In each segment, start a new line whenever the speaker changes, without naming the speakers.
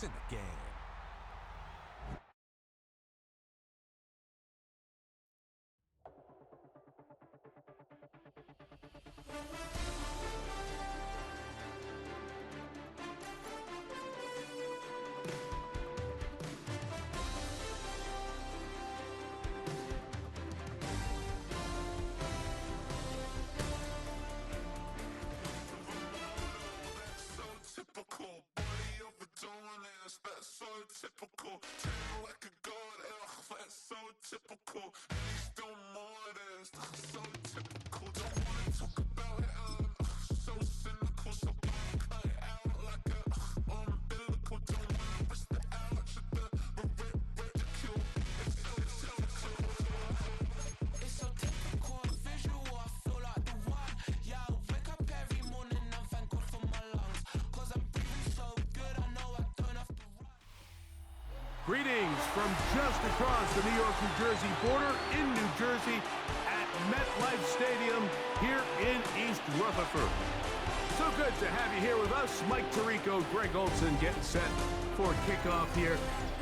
It's in the game.
That's so typical. Tell like a god, that's so typical. He's still modest, so typical. Don't wanna talk about it, so cynical. So cut it out like a umbilical. Don't wanna risk the ouch of the ridicule. It's so typical, visual. I feel like the one. Yeah, I wake up every morning and thank God for my lungs. Cause I'm breathing so good, I know I don't have to run.
Greetings from just across the New York-New Jersey border in New Jersey at MetLife Stadium here in East Rutherford. So good to have you here with us. Mike Tirico, Greg Olson getting set for kickoff here.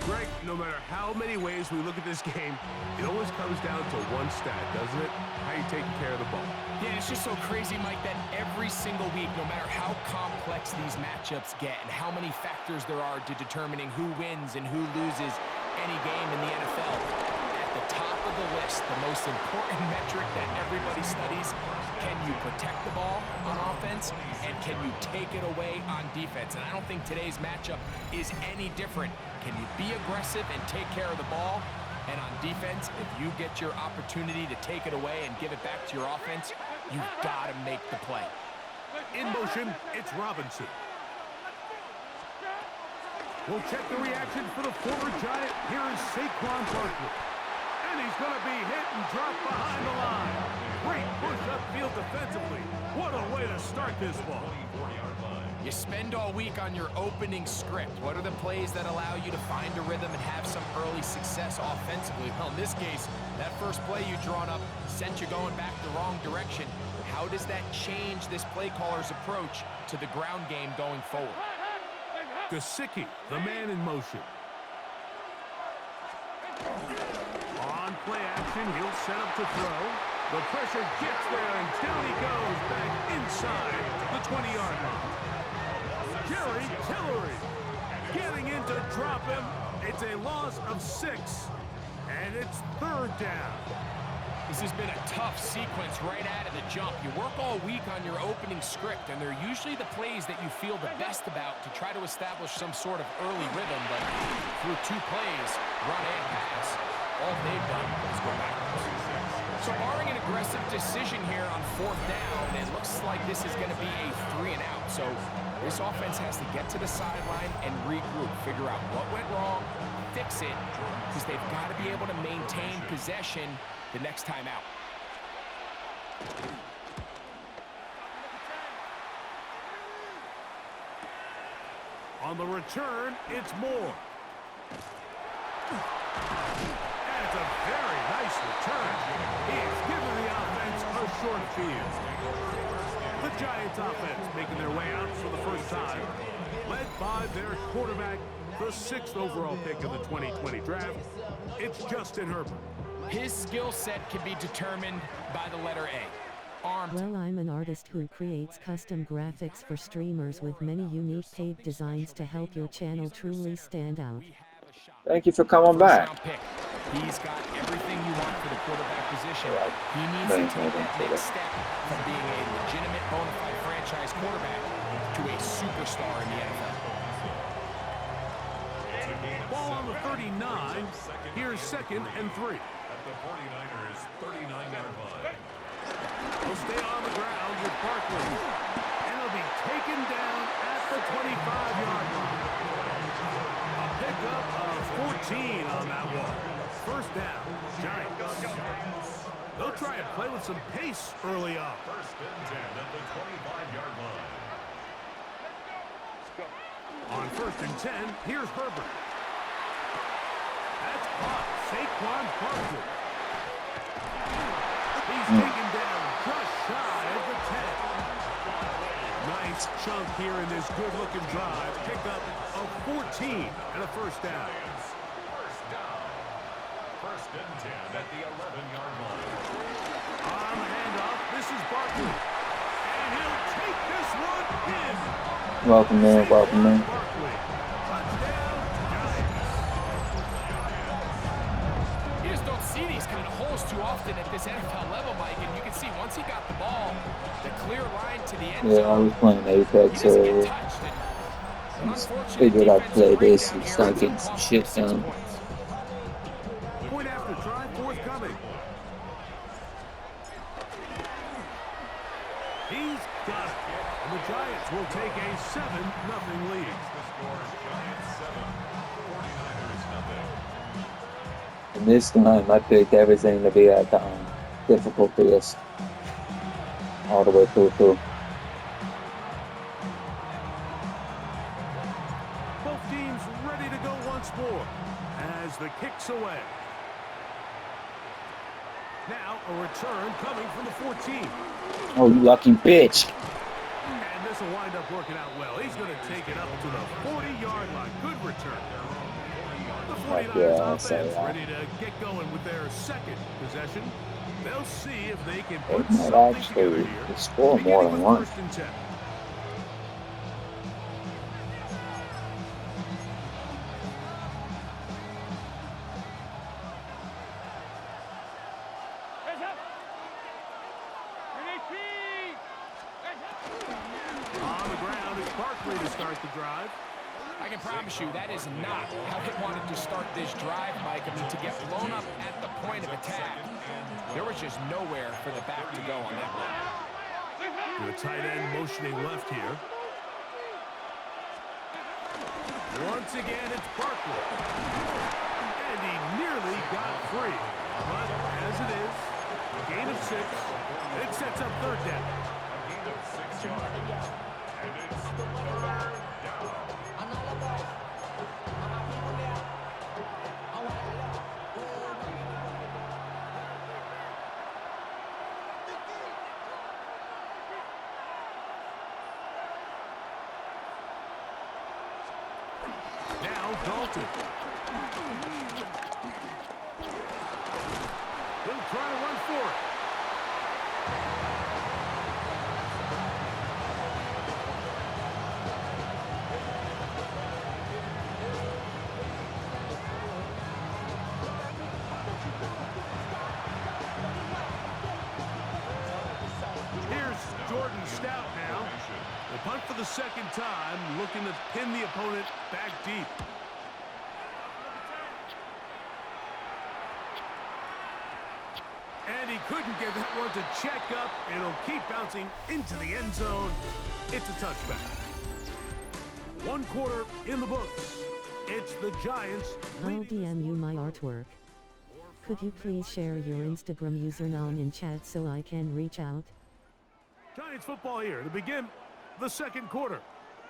Greg, no matter how many ways we look at this game, it always comes down to one stat, doesn't it? How you taking care of the ball.
Yeah, it's just so crazy, Mike, that every single week, no matter how complex these matchups get and how many factors there are to determining who wins and who loses any game in the NFL, at the top of the list, the most important metric that everybody studies, can you protect the ball on offense and can you take it away on defense? And I don't think today's matchup is any different. Can you be aggressive and take care of the ball? And on defense, if you get your opportunity to take it away and give it back to your offense, you've got to make the play.
In motion, it's Robinson. We'll check the reaction for the former Giant. Here is Saquon Barkley. And he's going to be hit and dropped behind the line. Great push upfield defensively. What a way to start this ball.
You spend all week on your opening script. What are the plays that allow you to find a rhythm and have some early success offensively? Well, in this case, that first play you drawn up sent you going back the wrong direction. How does that change this play caller's approach to the ground game going forward?
Gesicki, the man in motion. On play action, he'll set up to throw. The pressure gets there, and down he goes back inside the 20-yard line. Jerry Tillery getting in to drop him. It's a loss of 6, and it's third down.
This has been a tough sequence right out of the jump. You work all week on your opening script, and they're usually the plays that you feel the best about to try to establish some sort of early rhythm, but through 2 plays, run and pass, all they've done is go backwards. So barring an aggressive decision here on 4th down, it looks like this is going to be a 3 and out. So this offense has to get to the sideline and regroup, figure out what went wrong, fix it, because they've got to be able to maintain possession the next time out.
On the return, it's Moore. And it's a very nice return. He has given the offense a short field. The Giants offense making their way out for the first time, led by their quarterback, the 6th overall pick of the 2020 draft. It's Justin Herbert.
His skill set can be determined by the letter A. Armed.
Well, I'm an artist who creates custom graphics for streamers with many unique paid designs to help your channel truly stand out.
Thank you for coming back.
He's got everything you want for the quarterback position. He needs to take that next step from being a legitimate bona fide franchise quarterback to a superstar in the NFL.
Ball on the 39. Here's 2nd and 3.
At the 49ers 39-yard line.
He'll stay on the ground with Barkley. And he'll be taken down at the 25-yard line. A pickup of 14 on that one. First down, Giants. They'll try and play with some pace early on.
1st and 10 at the 25-yard line.
On 1st and 10, here's Herbert. That's caught. Saquon Barkley. He's taken down just shy of the 10. Nice chunk here in this good-looking drive. Pick up a 14 and a first down.
First and 10 at the 11-yard line.
On the handoff, this is Barkley. And he'll take this one in.
Welcome in, welcome in.
Barkley. Touchdown, Giants.
You just don't see these kind of holes too often at this NFL level, Mike. And you can see once he got the ball, the clear line to the end zone.
Yeah, I was playing Apex earlier. Figured I'd play this and start getting some shit done.
Point after try forthcoming. He's got it. And the Giants will take a 7-0 lead.
The score is Giants 7, 49ers nothing.
And this time I picked everything to be at the difficultiest. All the way through.
Both teams ready to go once more as the kick's away. Now a return coming from the 14.
Oh, you lucky bitch.
And this will wind up working out well. He's going to take it up to the 40-yard line. Good return. The 49ers offense ready to get going with their second possession. They'll see if they can put something together here.
Score more than one.
First and 10. On the ground, it's Barkley to start the drive.
I can promise you that is not how they wanted to start this drive, Mike. I mean, to get blown up at the point of attack, there was just nowhere for the back to go on that one.
The tight end motioning left here. Once again, it's Barkley. And he nearly got free. But as it is, a gain of 6. It sets up third down.
A gain of 6 yards. And it's third down.
Now Dalton. He'll try to run for it. Here's Jordan Stout now. The punt for the second time, looking to pin the opponent back deep. And he couldn't get that one to check up, and it'll keep bouncing into the end zone. It's a touchback. 1 quarter in the books. It's the Giants.
I'll DM you my artwork. Could you please share your Instagram username in chat so I can reach out?
Giants football here to begin the second quarter.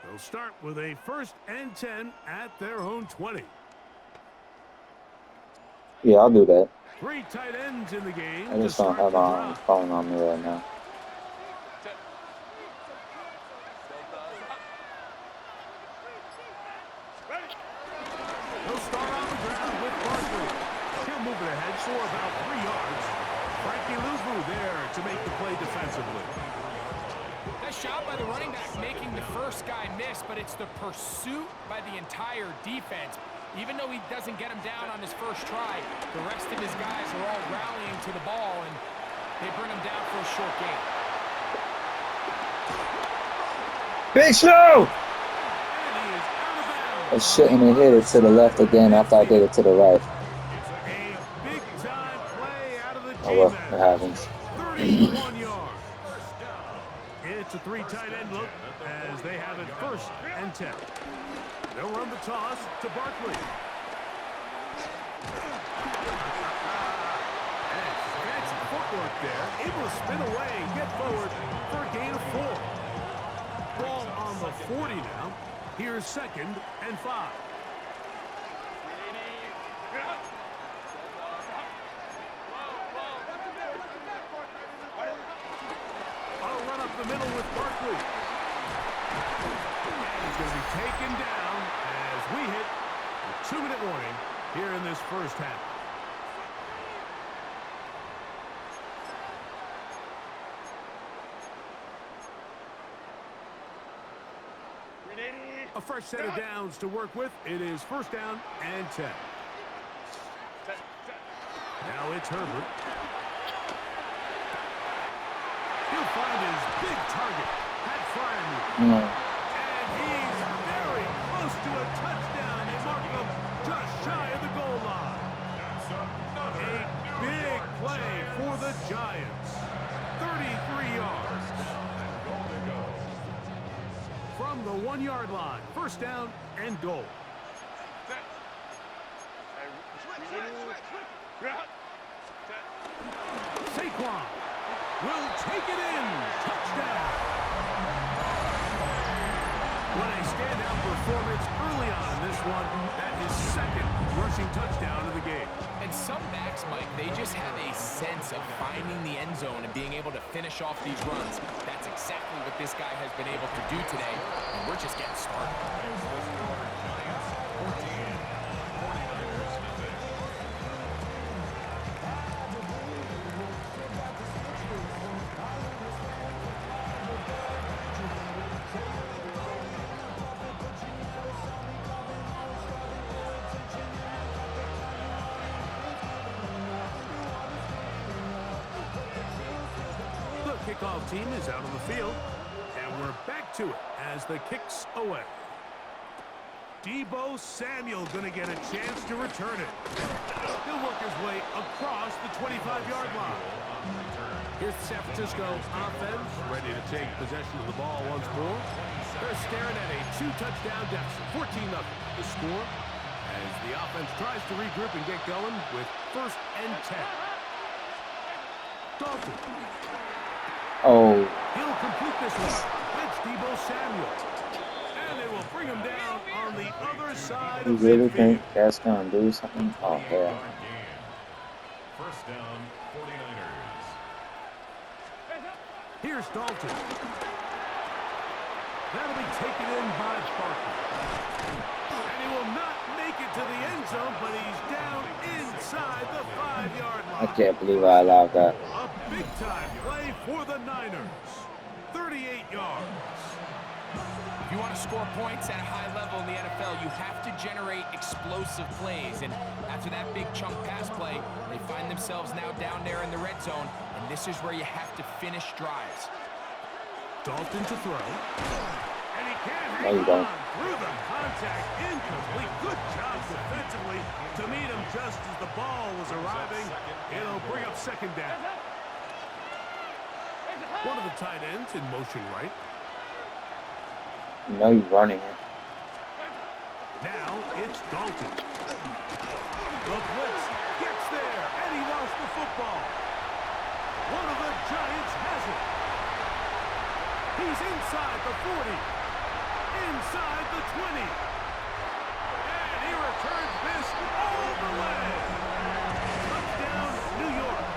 They'll start with a 1st and 10 at their own 20.
Yeah, I'll do that.
3 tight ends in the game.
I just don't have my phone on me right now.
He'll start on the ground with Barkley. He'll move it ahead for about 3 yards. Frankie Luvu there to make the play defensively.
Nice job by the running back making the first guy miss, but it's the pursuit by the entire defense. Even though he doesn't get him down on his first try, the rest of his guys are all rallying to the ball, and they bring him down for a short gain.
Big Show!
And he is out of bounds.
I shouldn't have hit it to the left again after I did it to the right.
A big-time play out of the
Oh well,
G-man.
it happens.
31 yards. It's a 3 tight end look as they have it 1st and 10. They'll run the toss to Barkley. And fancy footwork there. Able to spin away and get forward for a gain of 4. Ball on the 40 now. Here's 2nd and 5. I'll run up the middle with Barkley. And he's going to be taken down as we hit the 2-minute warning here in this first half. A fresh set of downs to work with. It is first down and 10. Now it's Herbert. He'll find his big target, Pat Fryer. And he's very close to a touchdown. They mark him just shy of the goal line. A big play for the Giants. 33 yards. From the 1-yard line. First down and goal. Saquon will take it in. Touchdown. What a standout performance early on in this one. That is second rushing touchdown of the game.
And some backs, Mike, they just have a sense of finding the end zone and being able to finish off these runs. That's exactly what this guy has been able to do today, and we're just getting started.
Kickoff team is out on the field, and we're back to it as the kick's away. Deebo Samuel going to get a chance to return it. He'll work his way across the 25-yard line. Here's the San Francisco offense ready to take possession of the ball once more. They're staring at a 2-touchdown deficit, 14-0 the score, as the offense tries to regroup and get going with first and 10. Dalton.
Oh.
He'll complete this one. That's Deebo Samuel. And they will bring him down on the other side
You
of
really
midfield.
think that's going to do something? Oh, hell.
First down, 49ers.
Here's Dalton. That'll be taken in by Parker. And he will not make it to the end zone, but he's down inside the 5-yard line.
I can't believe I allowed that.
A big-time play for the Niners. 38 yards.
If you want to score points at a high level in the NFL, you have to generate explosive plays. And after that big chunk pass play, they find themselves now down there in the red zone. And this is where you have to finish drives.
Dalton to throw. And he can't
No, you
hang
don't.
on through the contact. Incomplete. Good job defensively to meet him just as the ball was arriving. It'll bring up second down. One of the tight ends in motion right.
You know you're running it.
Now it's Dalton. The blitz gets there, and he lost the football. One of the Giants has it. He's inside the 40, inside the 20. And he returns this all the way. Touchdown, New York.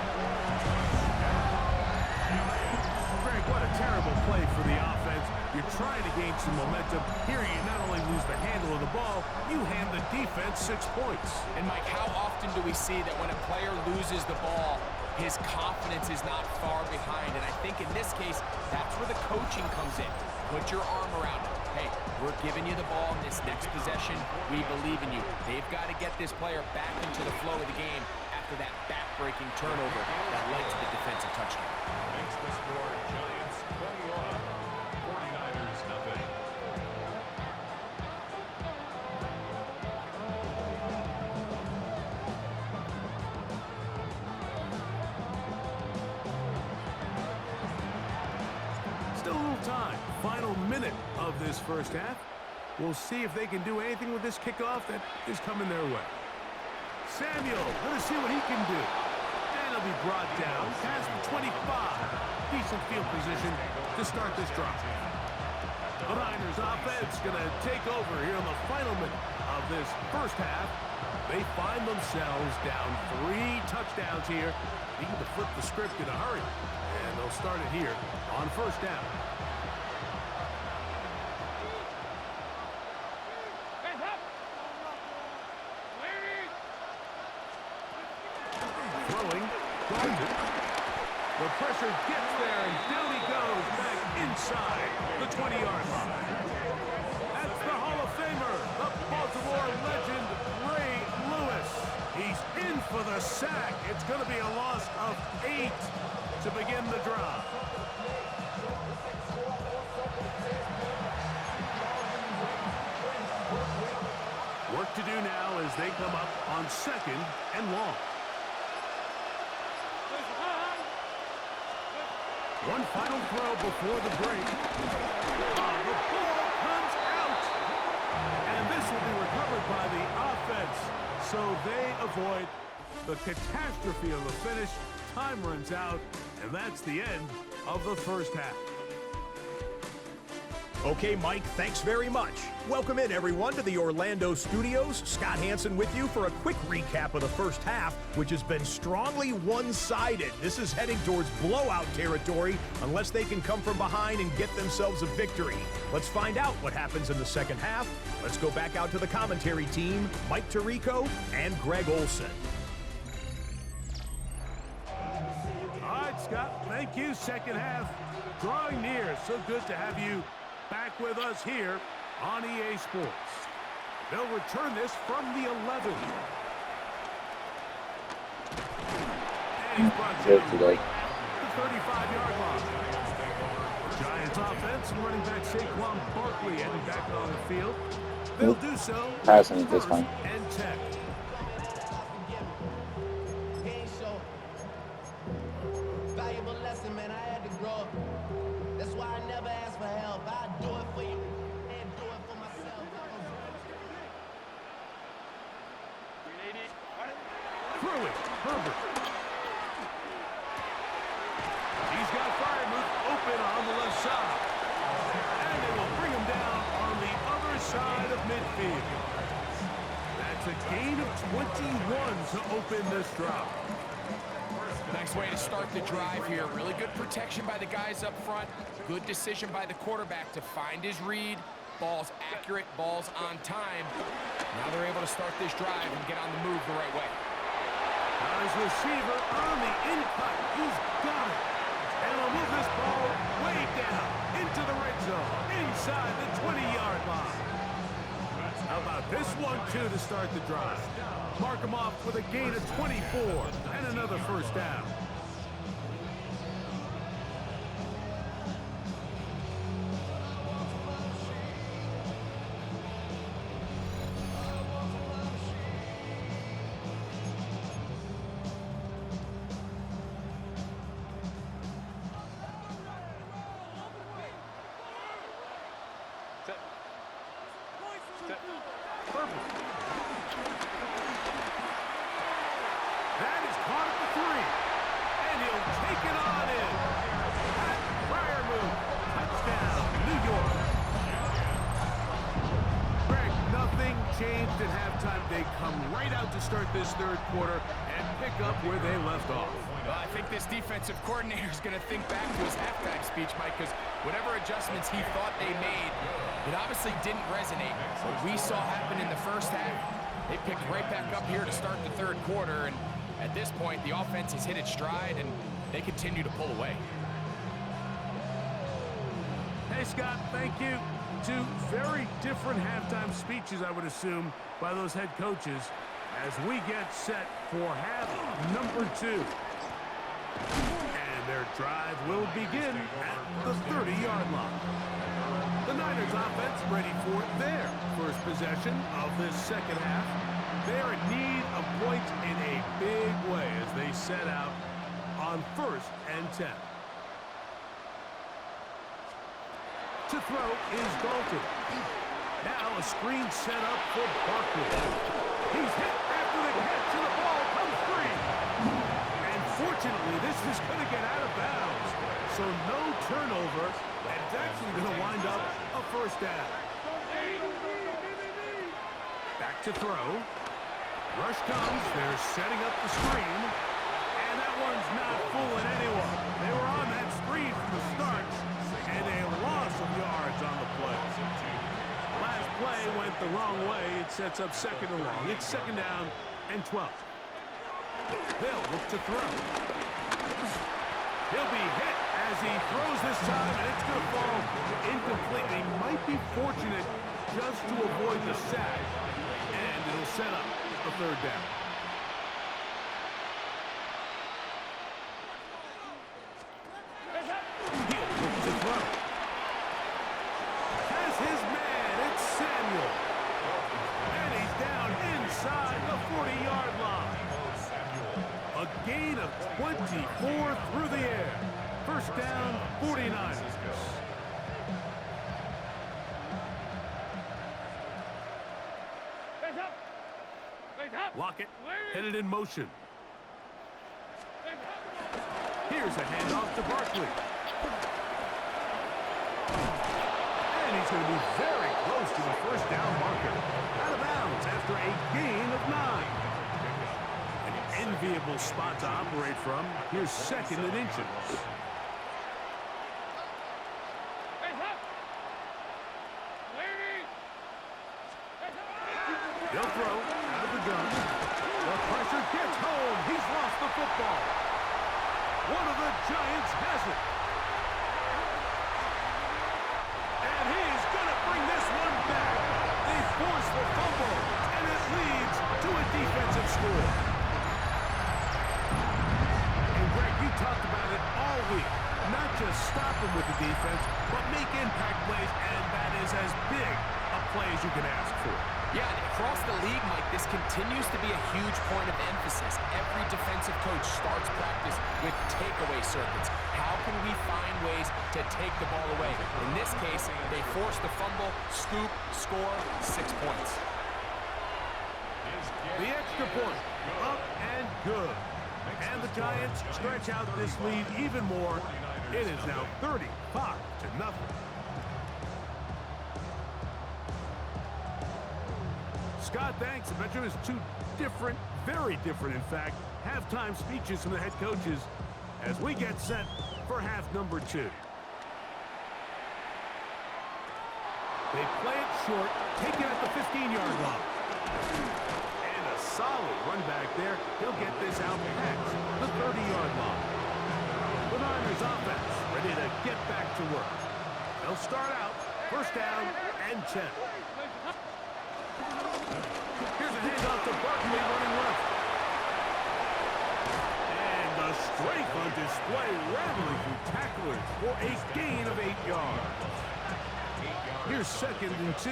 Greg, what a terrible play for the offense. You're trying to gain some momentum. Here you not only lose the handle of the ball, you hand the defense 6 points.
And Mike, how often do we see that when a player loses the ball, his confidence is not far behind? And I think in this case, that's where the coaching comes in. Put your arm around him. Hey, we're giving you the ball in this next possession. We believe in you. They've got to get this player back into the flow of the game after that back-breaking turnover that led to the defensive touchdown.
Makes the score Giants 21, 49ers nothing.
Still a little time. Final minute of this first half. We'll see if they can do anything with this kickoff that is coming their way. Samuel, let's see what he can do. And he'll be brought down past the 25. Decent field position to start this drive. The Niners offense going to take over here in the final minute of this first half. They find themselves down 3 touchdowns here. Needing to flip the script in a hurry. And they'll start it here on first down. Dalton. The pressure gets there, and down he goes back inside the 20-yard line. That's the Hall of Famer, the Baltimore legend, Ray Lewis. He's in for the sack. It's going to be a loss of 8 to begin the drive. Work to do now as they come up on 2nd and long. One final throw before the break. The ball comes out. And this will be recovered by the offense. So they avoid the catastrophe of the finish. Time runs out, and that's the end of the first half.
Okay, Mike, thanks very much. Welcome in, everyone, to the Orlando studios. Scott Hansen with you for a quick recap of the first half, which has been strongly one-sided. This is heading towards blowout territory unless they can come from behind and get themselves a victory. Let's find out what happens in the second half. Let's go back out to the commentary team, Mike Tirico and Greg Olson.
All right, Scott, thank you. Second half drawing near. So good to have you back with us here on EA Sports. They'll return this from the 11. And he's brought down right at the 35-yard line. Giants offense and running back Saquon Barkley heading back on the field. They'll do so
Passing this time.
and 10.
Valuable lesson, man. I had to grow up. That's why I never ask for help. I do it for you and do it for myself.
Through it, Herbert. He's got Freiermuth open on the left side. And they will bring him down on the other side of midfield. That's a gain of 21 to open this drive.
Nice way to start the drive here. Really good protection by the guys up front. Good decision by the quarterback to find his read. Ball's accurate, ball's on time. Now they're able to start this drive and get on the move the right way.
Now his receiver on the in-cut. He's got it. And he'll move this ball way down into the red zone, inside the 20-yard line. How about this one, too, to start the drive? Mark him off with a gain of 24 and another first down. That is caught at the 3. And he'll take it on in. Pat Freiermuth. Touchdown, New York. Greg, nothing changed at halftime. They come right out to start this third quarter and pick up where they left off.
Well, I think this defensive coordinator is going to think back to his halftime speech, Mike, because whatever adjustments he thought they made, it obviously didn't resonate. What we saw happen in the first half, they picked right back up here to start the third quarter, and at this point, the offense has hit its stride, and they continue to pull away.
Hey, Scott, thank you. Two very different halftime speeches, I would assume, by those head coaches as we get set for half number 2. And their drive will begin at the 30-yard line. The Niners offense ready for their first possession of this second half. They are in need of points in a big way as they set out on 1st and 10. To throw is Dalton. Now a screen set up for Barkley. He's hit after the catch and the ball comes free. And fortunately, this is going to get out of bounds. So no turnover, and it's actually going to wind up a first down. Back to throw. Rush comes. They're setting up the screen. And that one's not fooling anyone. They were on that screen from the start. And a loss of yards on the play. Last play went the wrong way. It sets up 2nd and long. It's 2nd down and 12. They'll look to throw. He'll be hit as he throws this time, and it's going to fall incomplete. He might be fortunate just to avoid the sack, and it'll set up a third down. He'll look to throw. Has his man, it's Samuel. And he's down inside the 40-yard line. A gain of 24 through the air. First down, 49ers. Lockett headed in motion. Here's a handoff to Barkley. And he's going to be very close to the first down marker. Out of bounds after a gain of 9. An enviable spot to operate from. Here's second and inches. They'll throw out of the gun. The pressure gets home. He's lost the football. One of the Giants has it. And he's going to bring this one back. They force the fumble, and it leads to a defensive score. And Greg, you talked about it all week. Not just stop them with the defense, but make impact plays, and that is as big a play as you can ask for.
Yeah, and across the league, Mike, this continues to be a huge point of emphasis. Every defensive coach starts practice with takeaway circuits. How can we find ways to take the ball away? In this case, they force the fumble, scoop, score, 6 points.
The extra point, up and good. And the Giants stretch out this lead even more. It is now 35-0. Scott, thanks. I mentioned there's two different, very different, in fact, halftime speeches from the head coaches as we get set for half number 2. They play it short, take it at the 15-yard line. And a solid run back there. He'll get this out past the 30-yard line. The Niners offense ready to get back to work. They'll start out first down and 10. Here's a handoff to Barkley running left. And the strength on display, rattling through tacklers for a gain of 8 yards. Here's second and 2.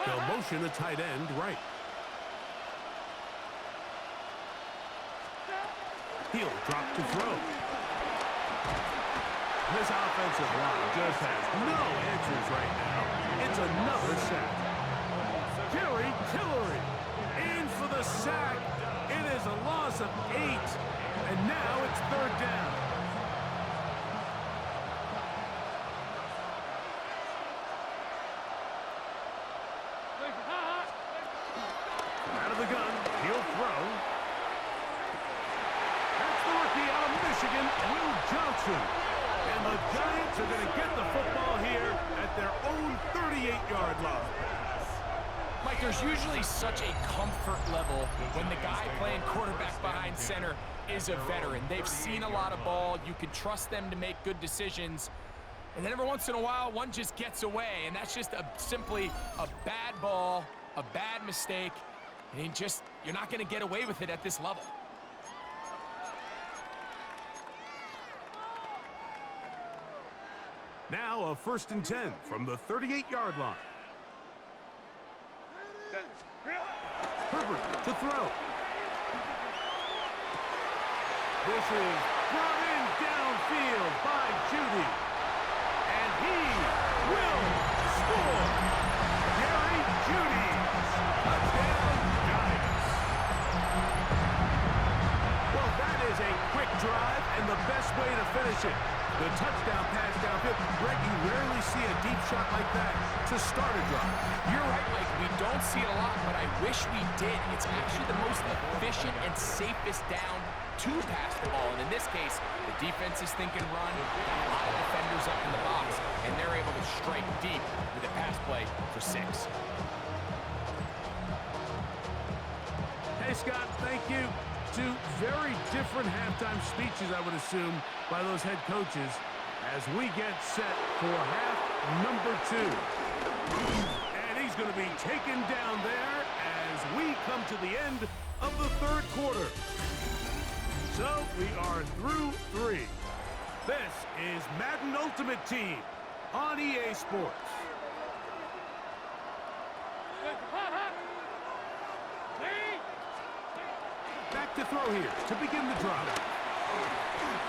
They'll motion the tight end right. He'll drop to throw. This offensive line just has no answers right now. It's another sack. Jerry Tillery in for the sack. It is a loss of 8. And now it's third down. Out of the gun, he'll throw. That's the rookie out of Michigan, Will Johnson. And the Giants are going to get the football here at their own 38-yard line.
Mike, there's usually such a comfort level when the guy playing quarterback behind center is a veteran. They've seen a lot of ball. You can trust them to make good decisions. And then every once in a while, one just gets away. And that's just simply a bad ball, a bad mistake. And you're not going to get away with it at this level.
Now a first and 10 from the 38-yard line. Herbert to throw. This is brought in downfield by Judy. And he will score. Jerry Judy. Touchdown, Giants. Well, that is a quick drive and the best way to finish it. The touchdown pass downfield. Greg, you rarely see a deep shot like that to start a drive.
You're right, Mike. We don't see it a lot, but I wish we did. It's actually the most efficient and safest down to pass the ball. And in this case, the defense is thinking run, got a lot of defenders up in the box, and they're able to strike deep with a pass play for 6.
Hey, Scott, thank thank you. Two very different halftime speeches, I would assume, by those head coaches as we get set for half number 2. And he's going to be taken down there as we come to the end of the third quarter. So we are through 3. This is Madden Ultimate Team on EA Sports. Back to throw here to begin the drive.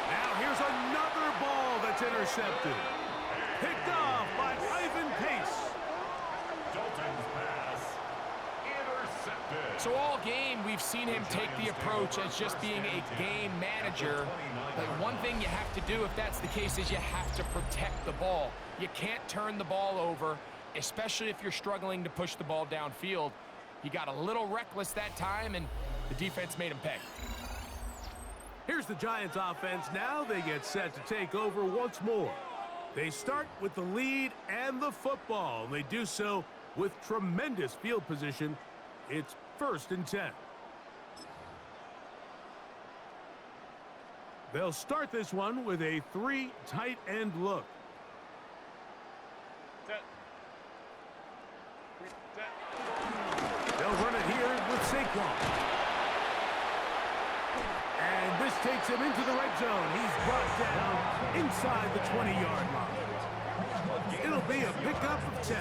Now here's another ball that's intercepted. Picked off by Ivan Pace.
Dalton's pass intercepted.
So all game, we've seen him take the approach as just being a game manager. But one thing you have to do if that's the case is you have to protect the ball. You can't turn the ball over, especially if you're struggling to push the ball downfield. He got a little reckless that time, and the defense made him pay.
Here's the Giants offense. Now they get set to take over once more. They start with the lead and the football, and they do so with tremendous field position. It's 1st and 10. They'll start this one with a 3 tight end look. They'll run it here with Saquon. And this takes him into the red zone. He's brought down inside the 20-yard line. It'll be a pickup of 10.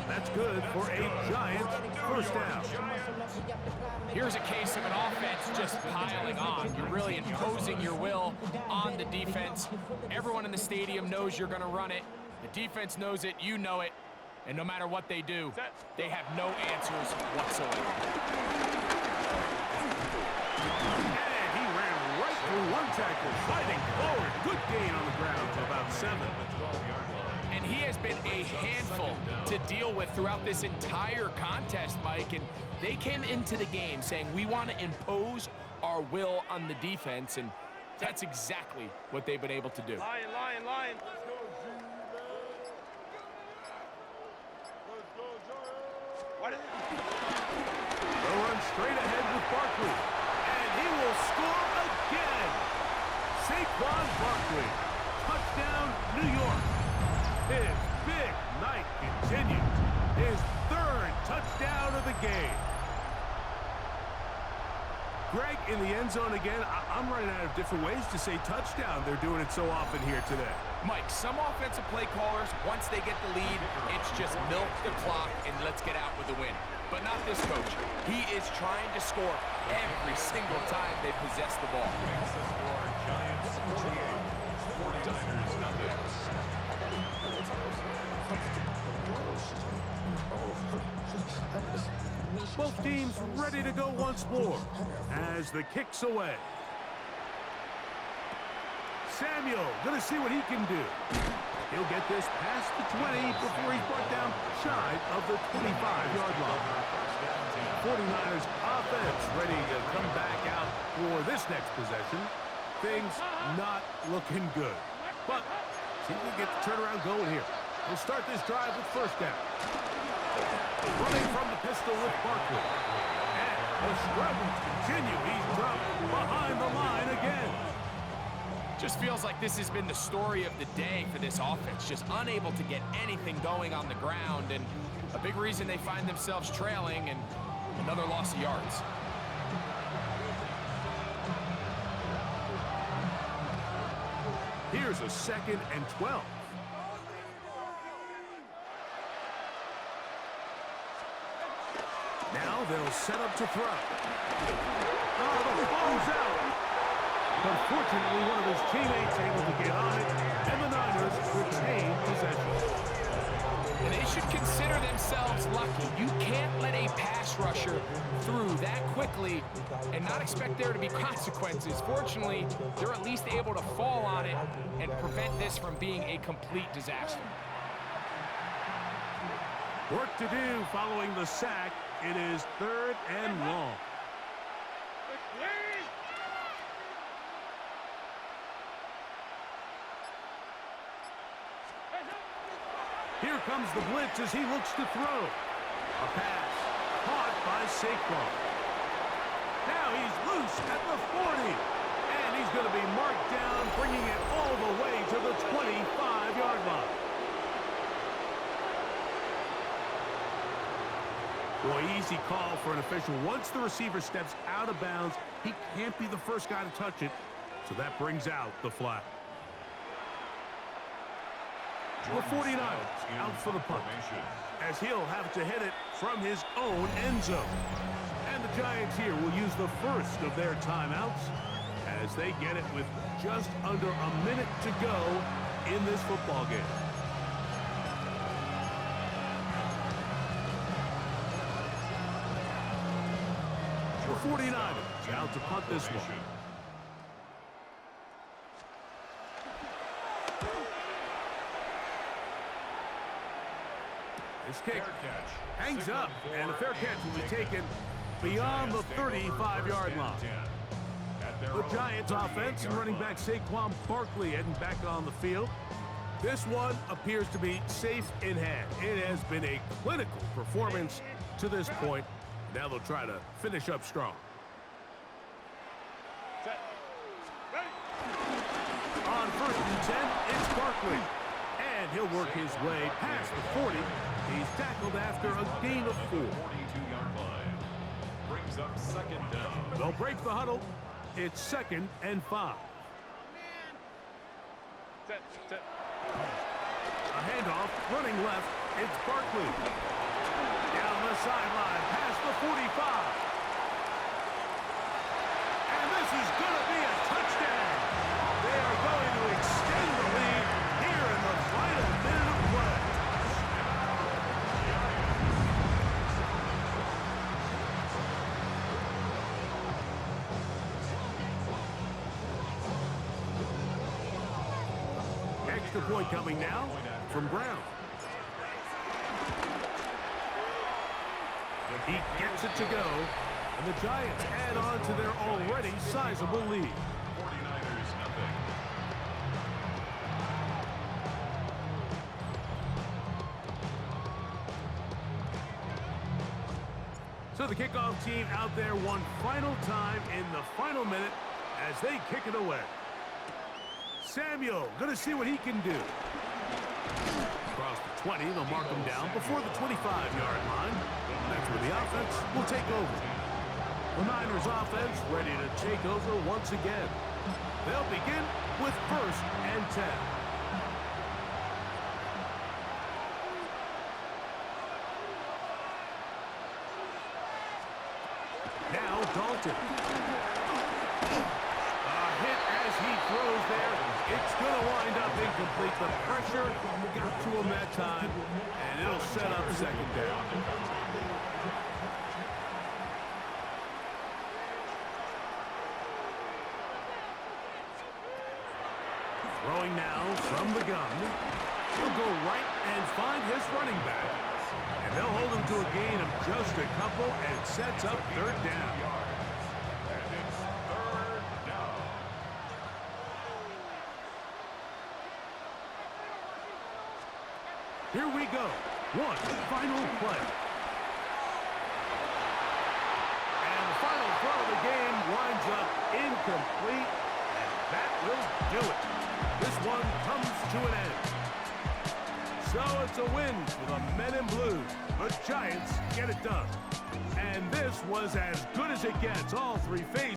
That's good for a Giants first down.
Here's a case of an offense just piling on. You're really imposing your will on the defense. Everyone in the stadium knows you're going to run it. The defense knows it, you know it. And no matter what they do, they have no answers whatsoever.
And he ran right through one tackle, fighting forward. Good gain on the ground to about 7.
And he has been a handful to deal with throughout this entire contest, Mike. And they came into the game saying, we want to impose our will on the defense. And that's exactly what they've been able to do.
Lion.
They'll run straight ahead with Barkley. And he will score again. Saquon Barkley. Touchdown, New York. His big night continues. His 3rd touchdown of the game. Greg, in the end zone again, I'm running out of different ways to say touchdown. They're doing it so often here today.
Mike, some offensive play callers, once they get the lead, it's just milk the clock and let's get out with a win. But not this coach. He is trying to score every single time they possess the ball.
Giants 48, 49ers nothing.
Both teams ready to go once more as the kick's away. Samuel gonna see what he can do. He'll get this past the 20 before he's brought down shy of the 25-yard line. 49ers offense ready to come back out for this next possession. Things not looking good. But see if we get the turnaround going here. We'll start this drive with first down. Running from the pistol with Barkley. And the struggles continue. He's dropped behind the line again.
Just feels like this has been the story of the day for this offense. Just unable to get anything going on the ground. And a big reason they find themselves trailing and another loss of yards.
Here's a 2nd and 12. Now they'll set up to throw. Oh, the ball's out. But fortunately, one of his teammates able to get on it, and the Niners retain possession.
And they should consider themselves lucky. You can't let a pass rusher through that quickly and not expect there to be consequences. Fortunately, they're at least able to fall on it and prevent this from being a complete disaster.
Work to do following the sack. It is 3rd and long. Here comes the blitz as he looks to throw. A pass caught by Saquon. Now he's loose at the 40. And he's going to be marked down, bringing it all the way to the 25-yard line. Boy, easy call for an official. Once the receiver steps out of bounds, he can't be the first guy to touch it. So that brings out the flag. The 49ers out for the punt, as he'll have to hit it from his own end zone. And the Giants here will use the first of their timeouts as they get it with just under a minute to go in this football game. The 49ers out to punt this one. This kick hangs up, and a fair catch will be taken beyond the 35-yard line. The Giants offense and running back Saquon Barkley heading back on the field. This one appears to be safe in hand. It has been a clinical performance to this point. Now they'll try to finish up strong. On 1st and 10, it's Barkley. And he'll work his way past the 40. He's tackled after a gain of 4.
42-yard line. Brings up second down.
They'll break the huddle. It's 2nd and 5. A handoff, running left. It's Barkley. Down the sideline, past the 45. And this is going to be a touchdown. They are going to extend the lead here in the final minute of play. Extra point coming now from Brown. He gets it to go, and the Giants add on to their already sizable lead.
49ers nothing.
So the kickoff team out there one final time in the final minute as they kick it away. Samuel going to see what he can do. Across the 20, they'll mark him down before the 25-yard line. That's where the offense will take over. The Niners offense ready to take over once again. They'll begin with 1st and 10. Now Dalton. A hit as he throws there. It's going to wind up incomplete. The pressure got to him that time, and it'll set up 2nd down. Throwing now from the gun. He'll go right and find his running back. And they'll hold him to a gain of just a couple and sets up 3rd down.
And it's 3rd down.
Here we go. One final play. And the final throw of the game winds up incomplete. And that will do it. This one comes to an end. So it's a win for the Men in Blue. The Giants get it done. And this was as good as it gets. All three phases.